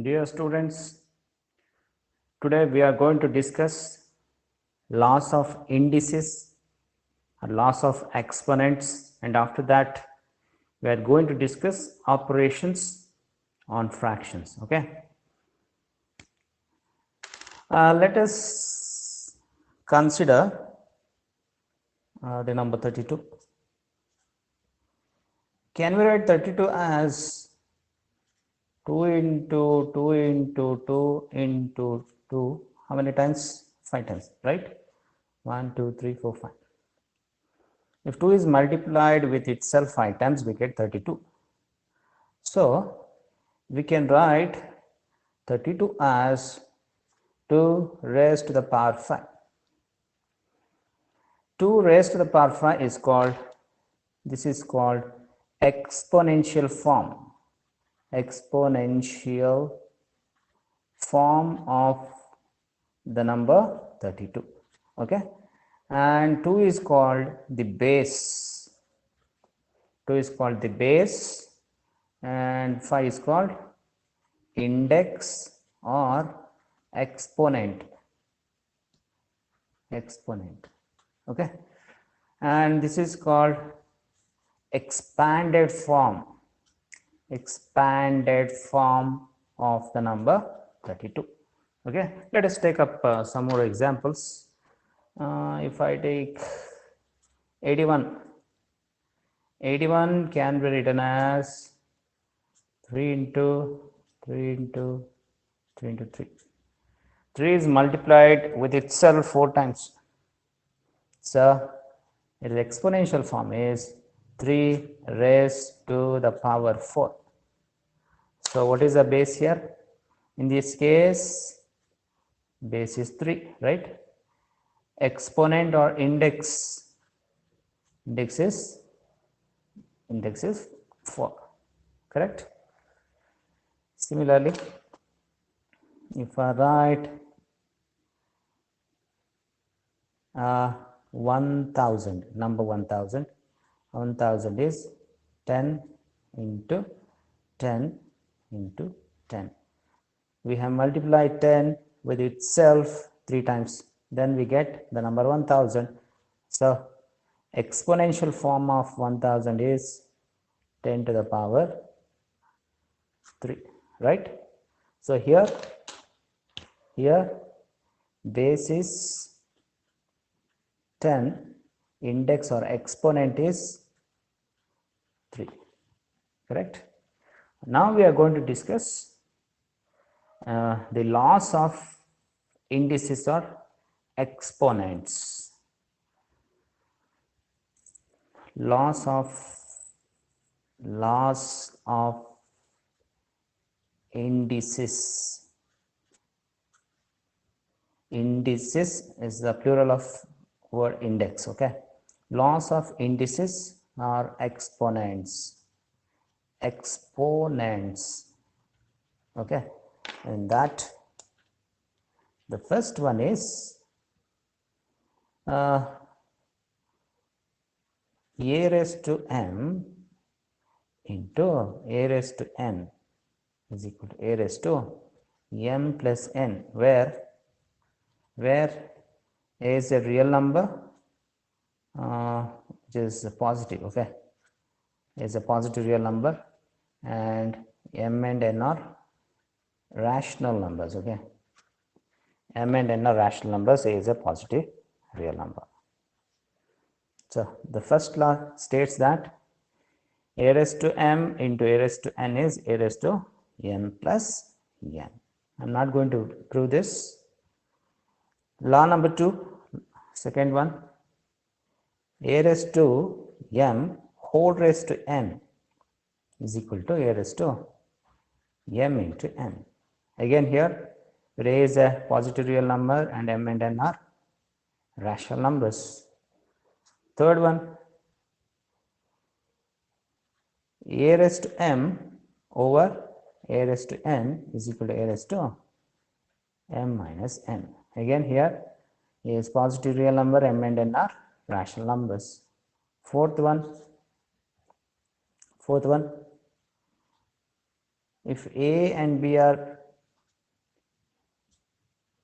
Dear students, today we are going to discuss laws of indices, laws of exponents, and after that we are going to discuss operations on fractions. Okay, let us consider the number 32. Can we write 32 as 2 into 2 into 2 into 2? How many times? 5 times, right? 1, 2, 3, 4, 5. If 2 is multiplied with itself 5 times, we get 32. So, we can write 32 as 2 raised to the power 5. 2 raised to the power 5 is called, this is called exponential form. Exponential form of the number 32. Okay. And 2 is called the base. 2 is called the base and 5 is called index or exponent. Okay, and this is called expanded form of the number 32. Okay, let us take up some more examples. If I take 81 can be written as 3 into 3 into 3 into 3. 3 is multiplied with itself 4 times. So, its exponential form is 3 raised to the power 4. So, what is the base here? In this case, base is 3, right? Exponent or index is 4, correct? Similarly, if I write 1000, number 1000 is 10 into 10 into 10. We have multiplied 10 with itself 3 times, then we get the number 1000. So, exponential form of 1000 is 10 to the power 3, right? So, here base is 10, index or exponent is 3, correct? Now we are going to discuss the laws of indices or exponents. Laws of indices. Indices is the plural of word index. Okay, laws of indices are exponents. Okay, and that the first one is a raised to m into a raised to n is equal to a raised to m plus n, where a is a real number which is positive. Okay, is a positive real number and m and n are rational numbers. Okay, m and n are rational numbers, a is a positive real number. So, the first law states that a raised to m into a raised to n is a raised to m plus n. I am not going to prove this. Law number 2, second one, a raised to m whole raised to n is equal to a raised to m into n. Again here, a is a positive real number and m and n are rational numbers. Third one, a raised to m over a raised to n is equal to a raised to m minus n. Again here, a is positive real number, m and n are rational numbers. Fourth one, if a and b are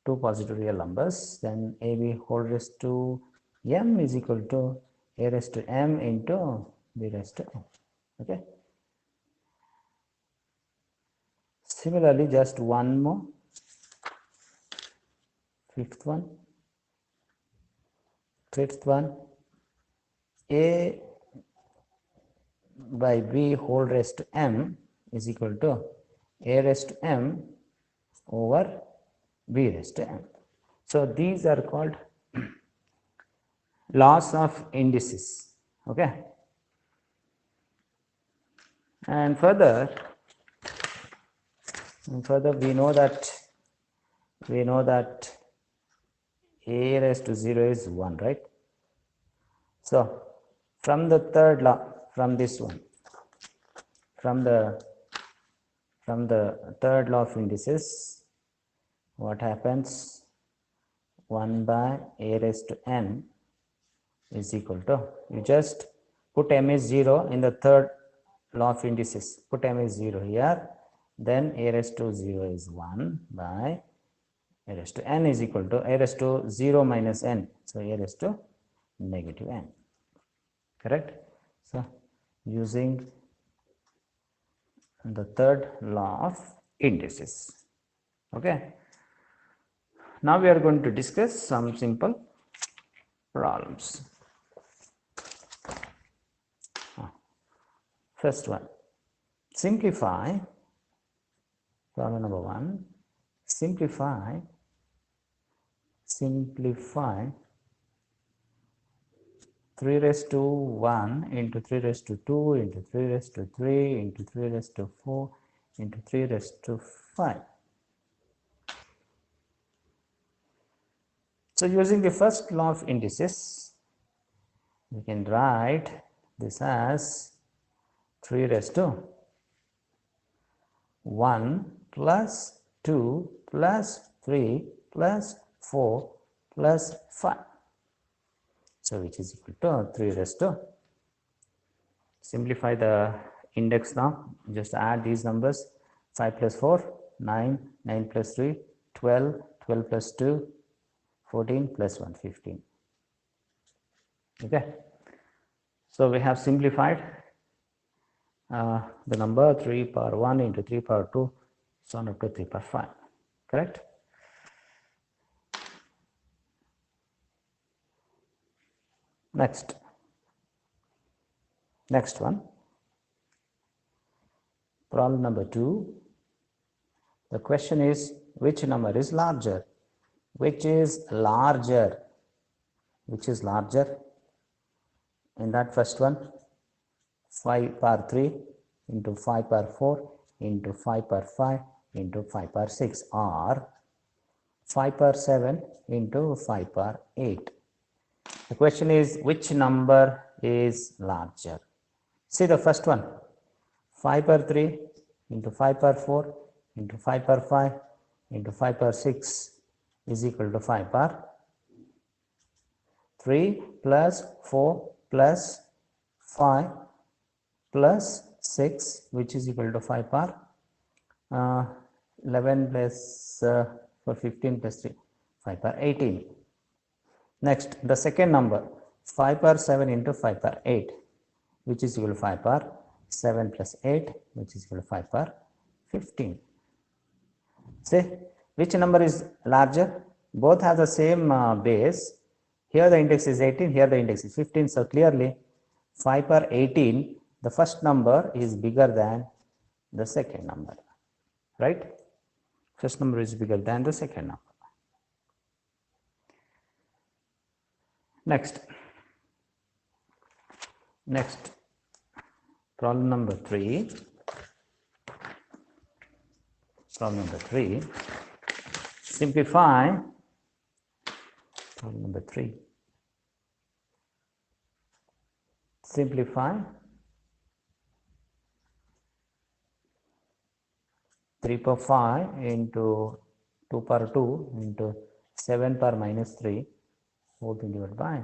two positive real numbers, then AB whole raised to m is equal to a raised to m into b raised to m. Okay. Similarly, just one more, fifth one, a by b whole raised to m is equal to a raised to m over b raised to m. So these are called laws of indices. Okay. And further we know that a raised to 0 is 1, right? So from the third law, from this one, from the third law of indices, what happens? 1 by a raised to n is equal to, you just put m is 0 in the third law of indices, put m is 0 here, then a raised to 0 is 1 by a raised to n is equal to a raised to 0 minus n, so a raised to negative n, correct? So using the third law of indices. Okay. Now we are going to discuss some simple problems. First one, simplify, problem number 1, simplify 3 raised to 1 into 3 raised to 2 into 3 raised to 3 into 3 raised to 4 into 3 raised to 5. So using the first law of indices, we can write this as 3 raised to 1 plus 2 plus 3 plus 4 plus 5. So which is equal to 3 raised to, simplify the index now, just add these numbers, 5 plus 4, 9, 9 plus 3, 12, 12 plus 2, 14 plus 1, 15. Okay. So we have simplified the number 3 power 1 into 3 power 2, so on up to 3 power 5, correct? Next one, problem number 2. The question is, which number is larger? Which is larger? Which is larger? In that first one, 5 power 3 into 5 power 4 into 5 power 5 into 5 power 6, or 5 power 7 into 5 power 8. The question is, which number is larger? See the first one, 5 power 3 into 5 power 4 into 5 power 5 into 5 power 6 is equal to 5 power 3 plus 4 plus 5 plus 6, which is equal to 5 power 11 plus 15 plus 3, 5 power 18. Next, the second number, 5 power 7 into 5 power 8, which is equal to 5 power 7 plus 8, which is equal to 5 power 15. See, which number is larger? Both have the same base. Here the index is 18, here the index is 15. So clearly 5 power 18, the first number is bigger than the second number, right? First number is bigger than the second number. Next, problem number 3. Problem number 3. Simplify. Problem number 3. Simplify 3 power 5 into 2 power 2 into 7 power minus 3 whole thing divided by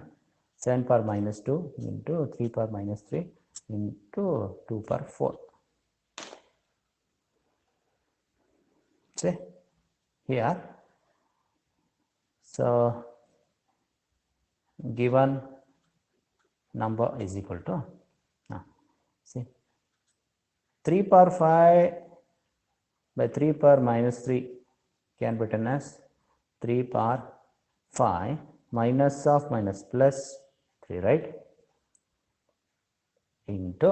7 power minus 2 into 3 power minus 3 into 2 power 4. See, here So given number is equal to see 3 power 5 by 3 power minus 3 can be written as 3 power 5 minus of minus plus 3, right, into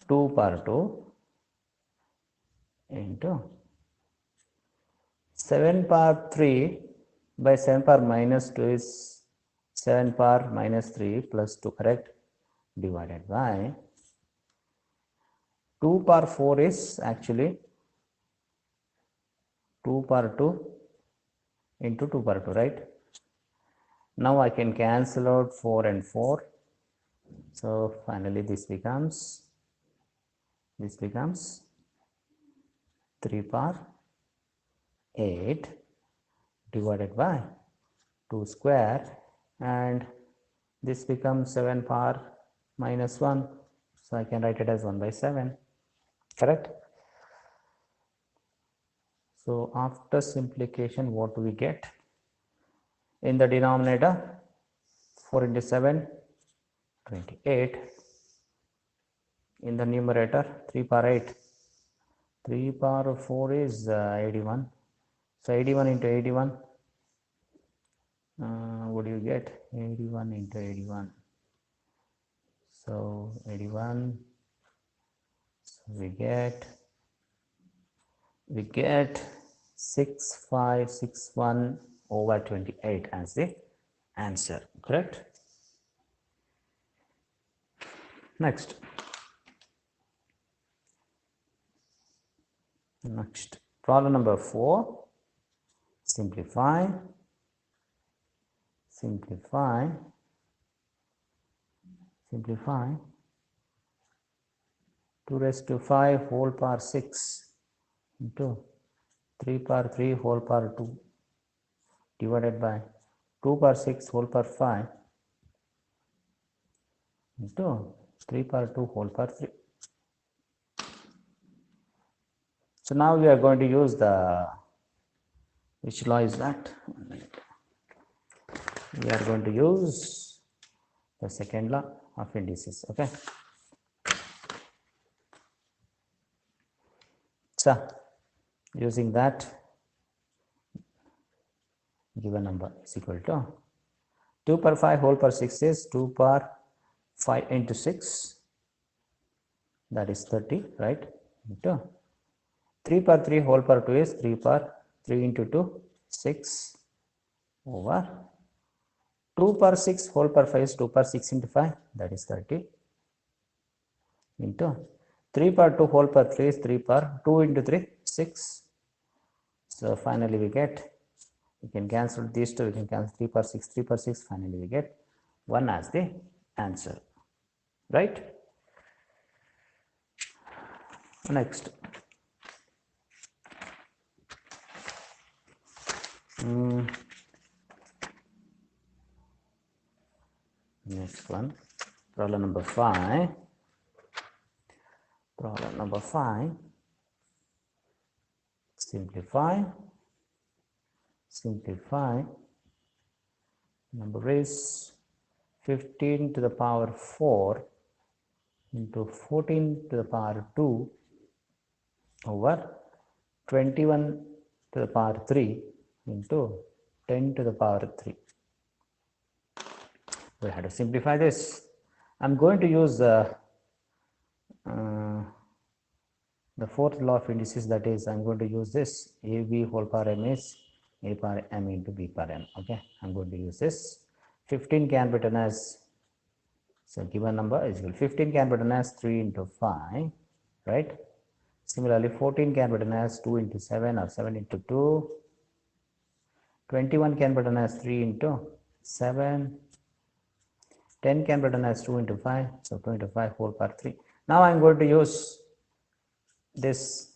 2 power 2 into 7 power 3 by 7 power minus 2 is 7 power minus 3 plus 2, correct, divided by 2 power 4 is actually 2 power 2 into 2 power 2, right. Now I can cancel out 4 and 4. So finally this becomes 3 power 8 divided by 2 square, and this becomes 7 power minus 1. So I can write it as 1 by 7, correct. So after simplification, what do we get? In the denominator, 4 into 7, 28. In the numerator, 3 power 8. 3 power 4 is 81. So 81 into 81, what do you get? 81 into 81. So 81, so we get 6561 over 28 as the answer, correct. Next, problem number 4. Simplify 2 raised to 5 whole power 6 into 3 power 3 whole power 2 divided by 2 power 6 whole power 5 into 3 power 2 whole power 3. So now we are going to use the, which law is that? We are going to use the second law of indices, okay. So using that, given number is equal to 2 power 5 whole power 6 is 2 power 5 into 6, that is 30, right, into 3 power 3 whole power 2 is 3 power 3 into 2, 6 over 2 power 6 whole power 5 is 2 power 6 into 5, that is 30, into 3 power 2 whole power 3 is 3 power 2 into 3, 6. So finally we get, we can cancel these two, we can cancel 3 power 6, 3 power 6, finally we get 1 as the answer, right. Next, next one, problem number 5. Problem number 5. Simplify. Number is 15 to the power 4 into 14 to the power 2 over 21 to the power 3 into 10 to the power 3. We have to simplify this. I'm going to use the fourth law of indices, that is, I'm going to use this AB whole power m is A power m into B power n, okay. I'm going to use this. 15 can be written as, so given number is equal, 15 can be written as 3 into 5, right. Similarly, 14 can be written as 2 into 7 or 7 into 2. 21 can be written as 3 into 7. 10 can be written as 2 into 5, so 2 into 5 whole power 3. Now I am going to use this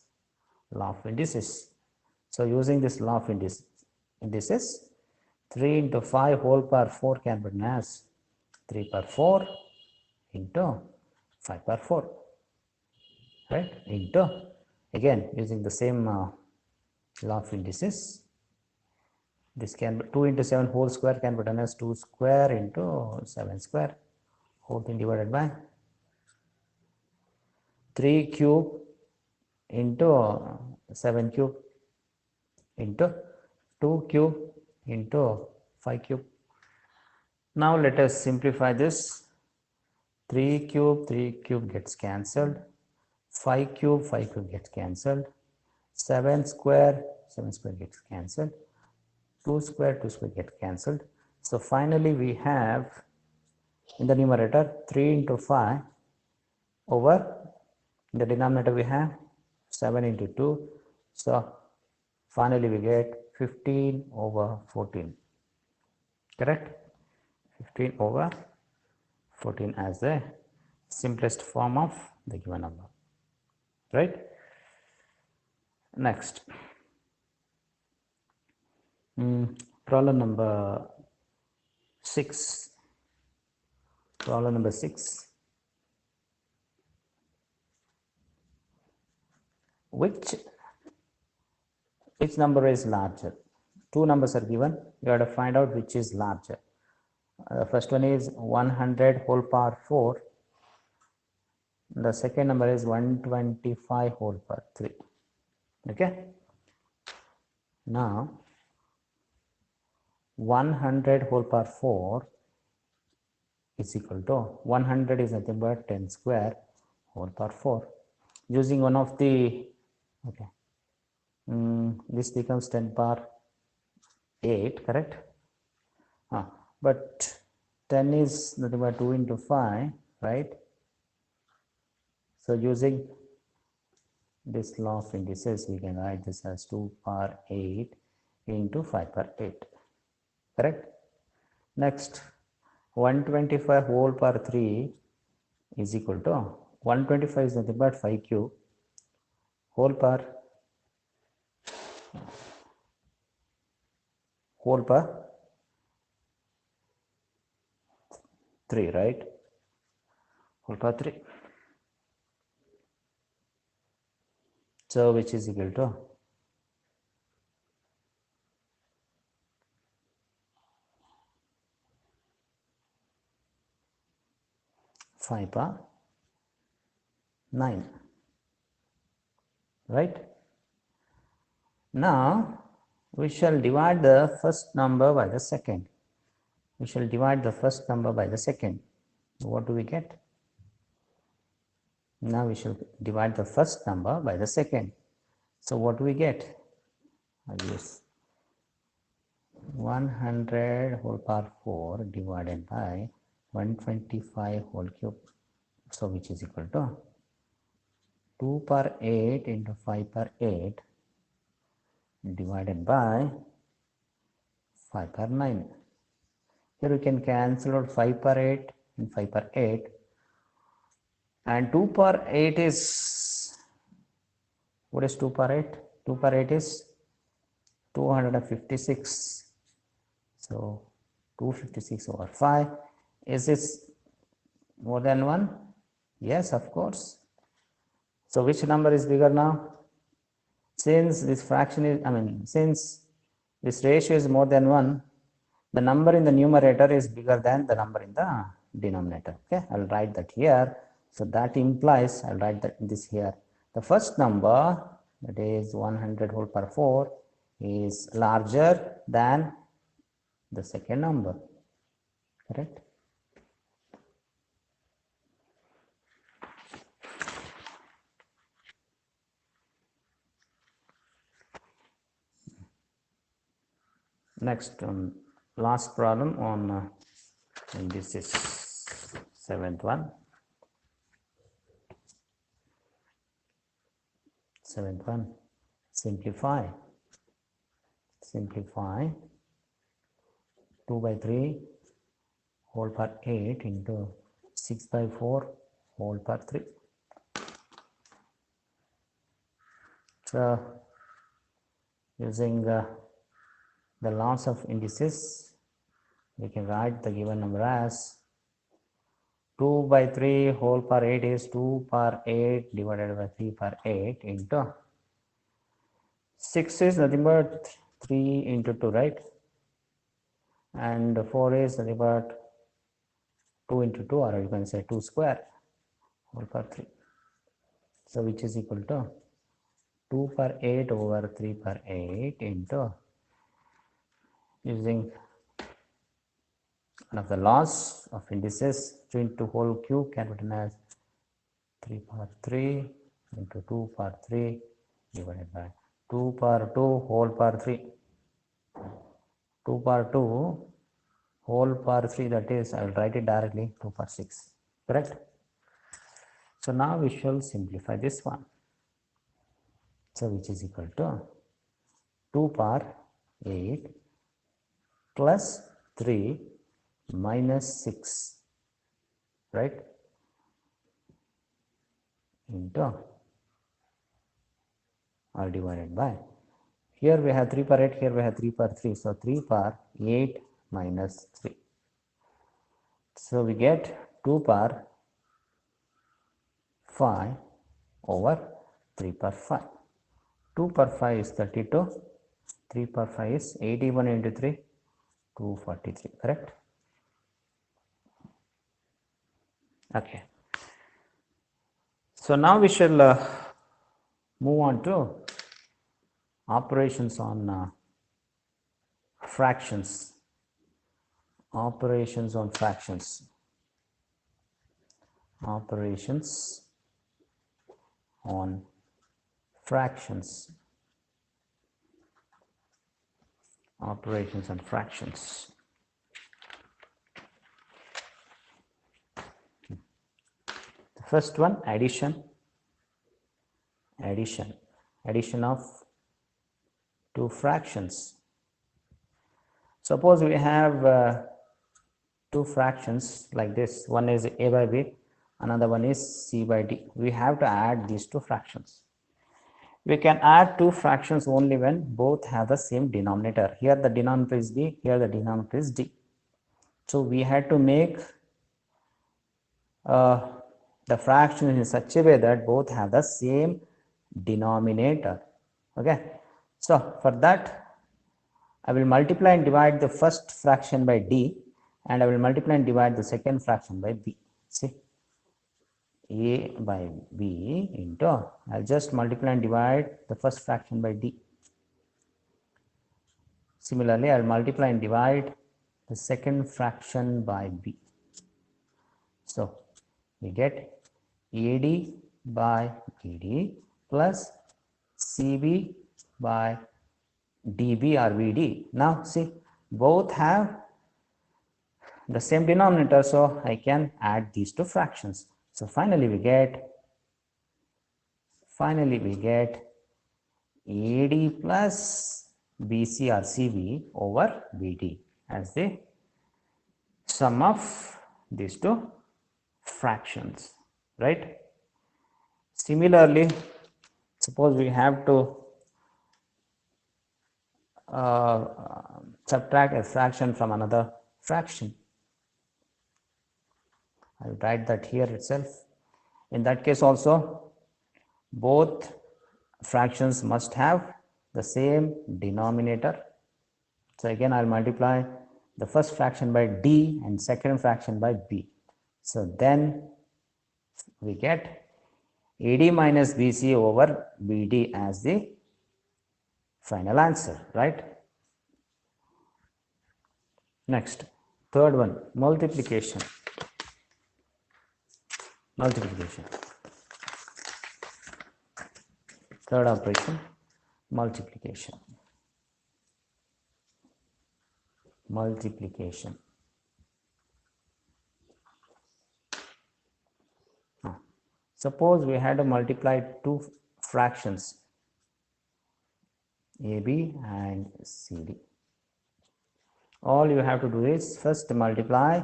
law of indices. So using this law of indices, 3 into 5 whole power 4 can be written as 3 power 4 into 5 power 4, right, into, again using the same law of indices, this can be 2 into 7 whole square can be done as 2 square into 7 square, whole thing divided by 3 cube into 7 cube into 2 cube into 5 cube. Now let us simplify this. 3 cube gets cancelled, 5 cube gets cancelled, 7 square gets cancelled, 2 square gets cancelled. So finally we have in the numerator 3 into 5 over, in the denominator we have 7 into 2. So finally we get 15 over 14, correct? 15 over 14 as the simplest form of the given number, right? Next, problem number 6. Problem number 6. Which number is larger? Two numbers are given. You have to find out which is larger. The first one is 100 whole power 4. The second number is 125 whole power 3. Okay. Now 100 whole power 4 is equal to 100 is nothing but 10 square whole power 4. Using one of the, okay, this becomes 10 power 8, correct? But 10 is nothing but 2 into 5, right? So using this law of indices, we can write this as 2 power 8 into 5 power 8, correct? Next, 125 whole power 3 is equal to 125 is nothing but 5 cube whole power 3, right? Whole power 3. So which is equal to 5 power 9, right? Now we shall divide the first number by the second. We shall divide the first number by the second. What do we get? Now we shall divide the first number by the second. So what do we get? Yes, 100 whole power 4 divided by 125 whole cube. So which is equal to 2 power 8 into 5 power 8 divided by 5 power 9. Here we can cancel out 5 power 8 and 5 power 8. And 2 power 8 is, what is 2 power 8? 2 power 8 is 256. So 256 over 5. Is this more than 1? Yes, of course. So which number is bigger now? Since this fraction is, since this ratio is more than 1, the number in the numerator is bigger than the number in the denominator. Okay, I'll write that here. So that implies, I'll write this here. The first number, that is 100 whole power 4, is larger than the second number, correct? Next, last problem on and this is 7th one. 7th one, simplify 2 by 3 whole power 8 into 6 by 4 whole power 3. So using the laws of indices, we can write the given number as 2 by 3 whole power 8 is 2 power 8 divided by 3 power 8 into 6 is nothing but 3 into 2, right? And 4 is nothing but 2 into 2, or you can say 2 square whole power 3. So which is equal to 2 power 8 over 3 power 8 into, using one of the laws of indices, 2 into whole cube can be written as 3 power 3 into 2 power 3 divided by 2 power 2 whole power 3. 2 power 2 whole power 3, that is, I will write it directly, 2 power 6, correct? So now we shall simplify this one. So which is equal to 2 power 8 plus 3 minus 6, right, into, or divided by, here we have 3 power 8, here we have 3 power 3, so 3 power 8 minus 3. So we get 2 power 5 over 3 power 5. 2 power 5 is 32, 3 power 5 is 81 into 3, 243, correct? Okay. So now we shall move on to operations on fractions. Operations on fractions. Operations on fractions. Operations on fractions. The first one, addition. Addition of two fractions. Suppose we have two fractions like this. One is a by b, another one is c by d. We have to add these two fractions. We can add two fractions only when both have the same denominator. Here the denominator is b, here the denominator is d. So we had to make the fractions in such a way that both have the same denominator. Okay. So for that, I will multiply and divide the first fraction by d, and I will multiply and divide the second fraction by b. See, a by b into, I'll just multiply and divide the first fraction by d. Similarly, I'll multiply and divide the second fraction by b. So we get ad by bd plus cb by db or vd. Now see, both have the same denominator, so I can add these two fractions. So finally we get AD plus BC or CB over BD as the sum of these two fractions, right? Similarly, suppose we have to subtract a fraction from another fraction. I will write that here itself. In that case also, both fractions must have the same denominator. So again, I'll multiply the first fraction by d and second fraction by b. So then we get AD minus BC over BD as the final answer, right? Next, third one, multiplication. Third operation, multiplication. Suppose we had to multiply two fractions, AB and CD. All you have to do is first multiply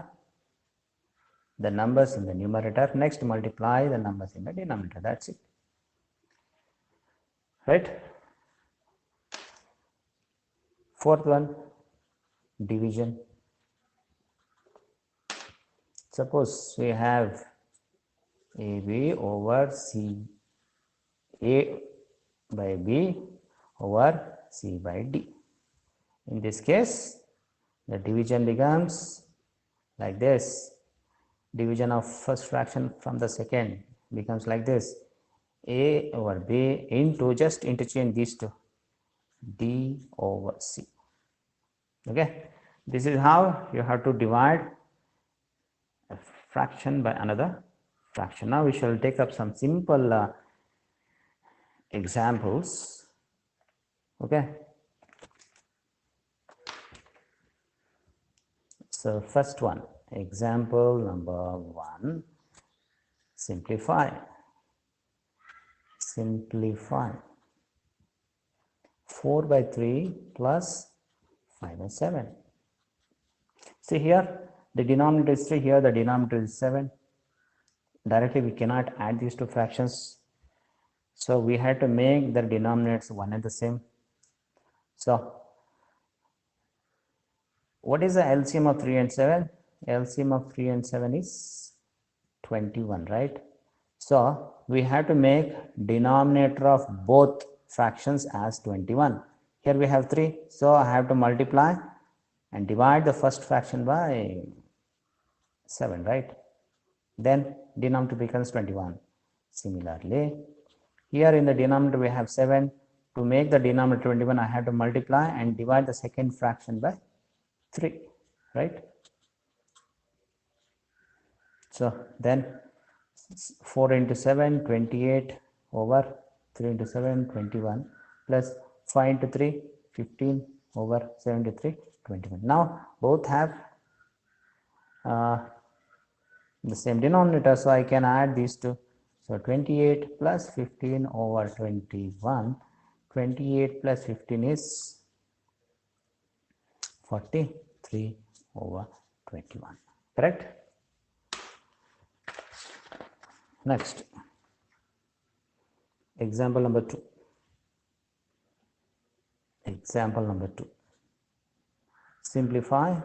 the numbers in the numerator, next multiply the numbers in the denominator. That's it, right? Fourth one, division. Suppose we have AB over C, A by B over C by D. In this case, the division becomes like this. Division of first fraction from the second becomes like this. A over B into, just interchange these two, D over C. Okay, this is how you have to divide a fraction by another fraction. Now we shall take up some simple examples. Okay, so first one, example number 1, simplify 4 by 3 plus 5 by 7. See here, the denominator is 3, here the denominator is 7. Directly we cannot add these two fractions, so we had to make the denominators one and the same. So what is the LCM of 3 and 7? LCM of 3 and 7 is 21, right? So we have to make denominator of both fractions as 21. Here we have 3, so I have to multiply and divide the first fraction by 7, right? Then denominator becomes 21. Similarly, here in the denominator we have 7. To make the denominator 21, I have to multiply and divide the second fraction by 3, right? So then 4 into 7, 28 over 3 into 7, 21 plus 5 into 3, 15 over 73, 21. Now both have the same denominator, so I can add these two. So 28 plus 15 over 21. 28 plus 15 is 43 over 21. Correct? Next, example number 2. Example number 2. Simplify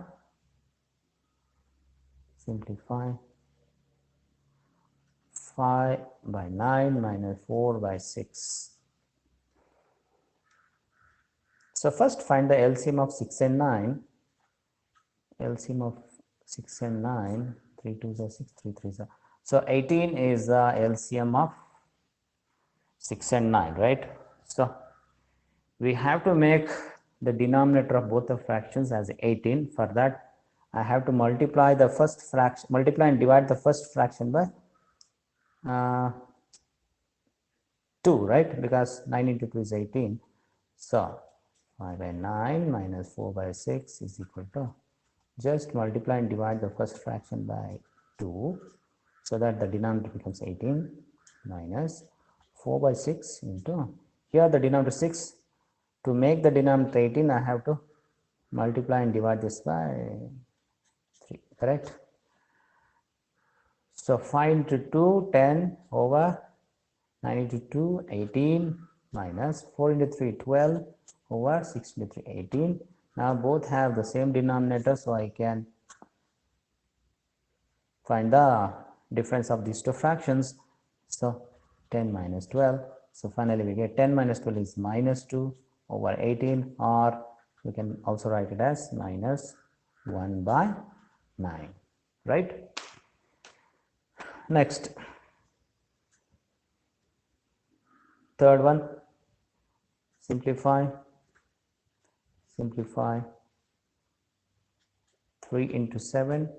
5 by 9 minus 4 by 6. So first find the LCM of 6 and 9. LCM of 6 and 9, 3 2s are 6, 3 3s are. So 18 is the LCM of 6 and 9, right? So we have to make the denominator of both the fractions as 18. For that, I have to multiply the first fraction, multiply and divide the first fraction by 2, right? Because 9 into 2 is 18. So 5 by 9 minus 4 by 6 is equal to, just multiply and divide the first fraction by 2, so that the denominator becomes 18 minus 4 by 6 into, here the denominator 6. To make the denominator 18, I have to multiply and divide this by 3, correct? So 5 into 2, 10 over 9 into 2, 18 minus 4 into 3, 12 over 6 into 3, 18. Now both have the same denominator, so I can find the difference of these two fractions. So 10 minus 12. So finally we get 10 minus 12 is minus 2 over 18, or we can also write it as minus 1 by 9, right? Next, third one, simplify 3 into 7,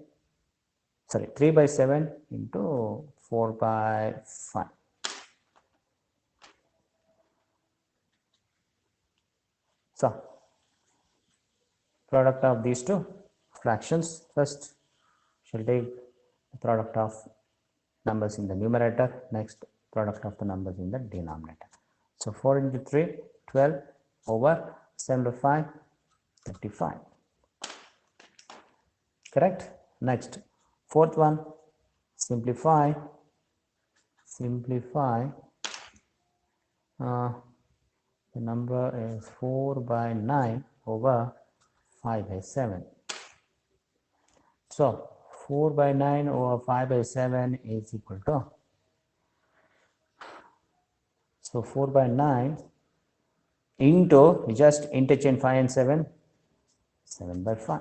sorry, 3 by 7 into 4 by 5. So product of these two fractions, first shall take the product of numbers in the numerator, next product of the numbers in the denominator. So 4 into 3, 12 over 7 to 5, 35. Correct? Next, fourth one, simplify the number is 4 by 9 over 5 by 7. So 4 by 9 over 5 by 7 is equal to, so 4 by 9 into, just interchange 5 and 7, 7 by 5.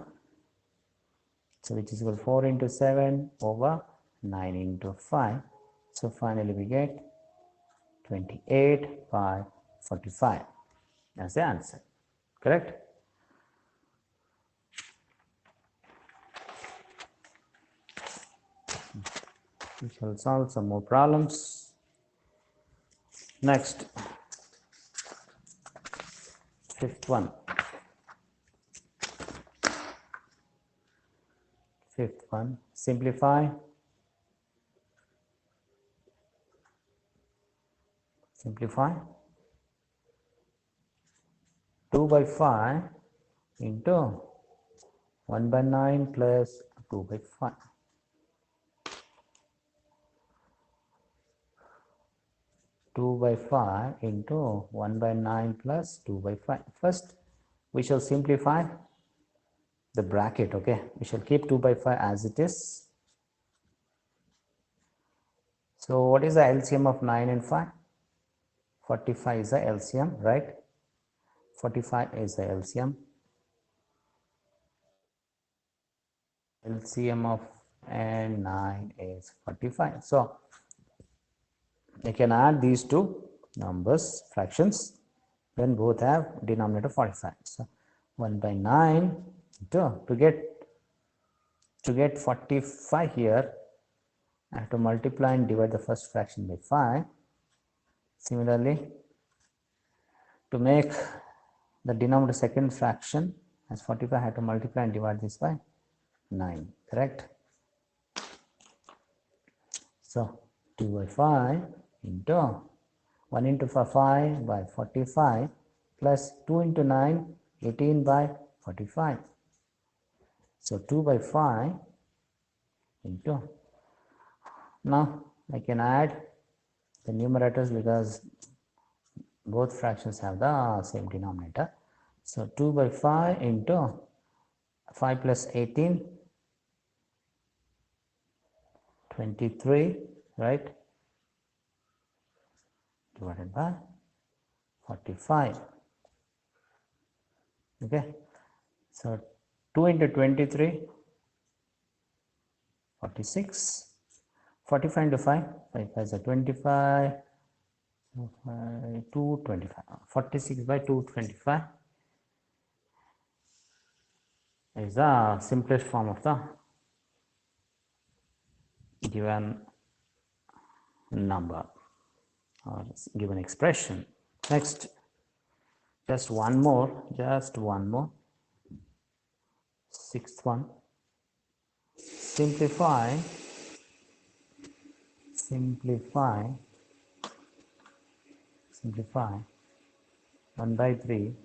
So which is equal to 4 into 7 over 9 into 5. So finally we get 28 by 45. That's the answer. Correct? We shall solve some more problems. Next, fifth one. Fifth one, simplify. Simplify 2 by 5 into 1 by 9 plus 2 by 5. 2 by 5 into 1 by 9 plus 2 by 5. First, we shall simplify the bracket, okay? We shall keep 2 by 5 as it is. So what is the LCM of 9 and 5? 45 is the LCM, right? 45 is the LCM. LCM of and 9 is 45. So I can add these two numbers, fractions, when both have denominator 45. So 1 by 9 to get 45 here, I have to multiply and divide the first fraction by 5. Similarly, to make the denominator second fraction as 45, I have to multiply and divide this by 9, correct? So 2 by 5 into 1 into 5 by 45 plus 2 into 9, 18 by 45. So 2 by 5 into, now I can add the numerators because both fractions have the same denominator. So 2 by 5 into 5 plus 18, 23, right? Divided by 45. Okay. So 2 into 23, 46. 45 into 5, 5 is 25, 225. 46 by 225 is the simplest form of the given number or given expression. Next, just one more, sixth one. Simplify 1 by 3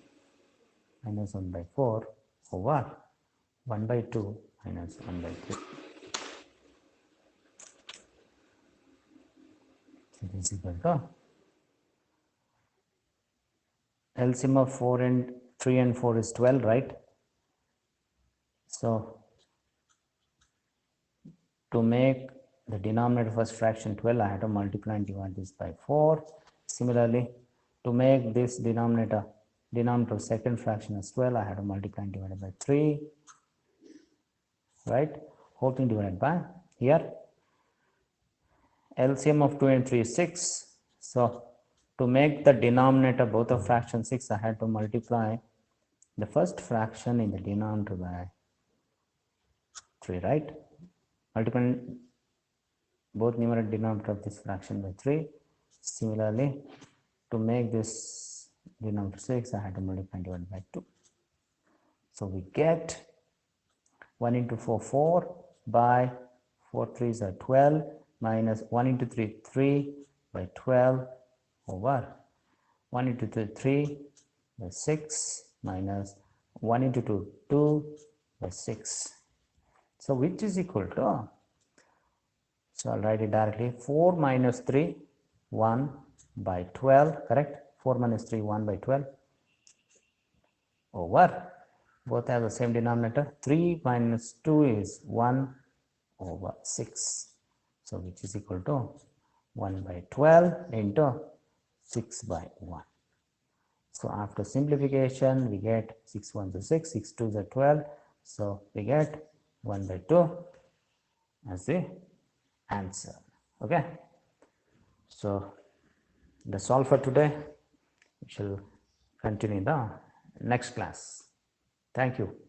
minus 1 by 4 over 1 by 2 minus 1 by 3. It is equal to LCM of 4 and 3 and 4 is 12, right? So to make the denominator first fraction 12, I have to multiply and divide this by 4. Similarly, to make this denominator second fraction as 12, I have to multiply and divide it by 3, right? Whole thing divided by, here LCM of 2 and 3 is 6. So to make the denominator both of fraction 6, I had to multiply the first fraction in the denominator by 3, right? Multiply both numerator and denominator of this fraction by 3. Similarly, to make this denominator 6, I had to multiply and divide by 2. So we get 1 into 4, 4 by 4 3s are 12 minus 1 into 3, 3 by 12 over 1 into 3, 3 by 6 minus 1 into 2, 2 by 6. So which is equal to, so I'll write it directly, 4 minus 3, 1 by 12, correct? 4 minus 3, 1 by 12 over, both have the same denominator, 3 minus 2 is 1 over 6. So which is equal to 1 by 12 into 6 by 1. So after simplification, we get 6 1s are 6, 6 2s are 12. So we get 1 by 2 as the answer. Okay. So that's all for today. We shall continue the next class. Thank you.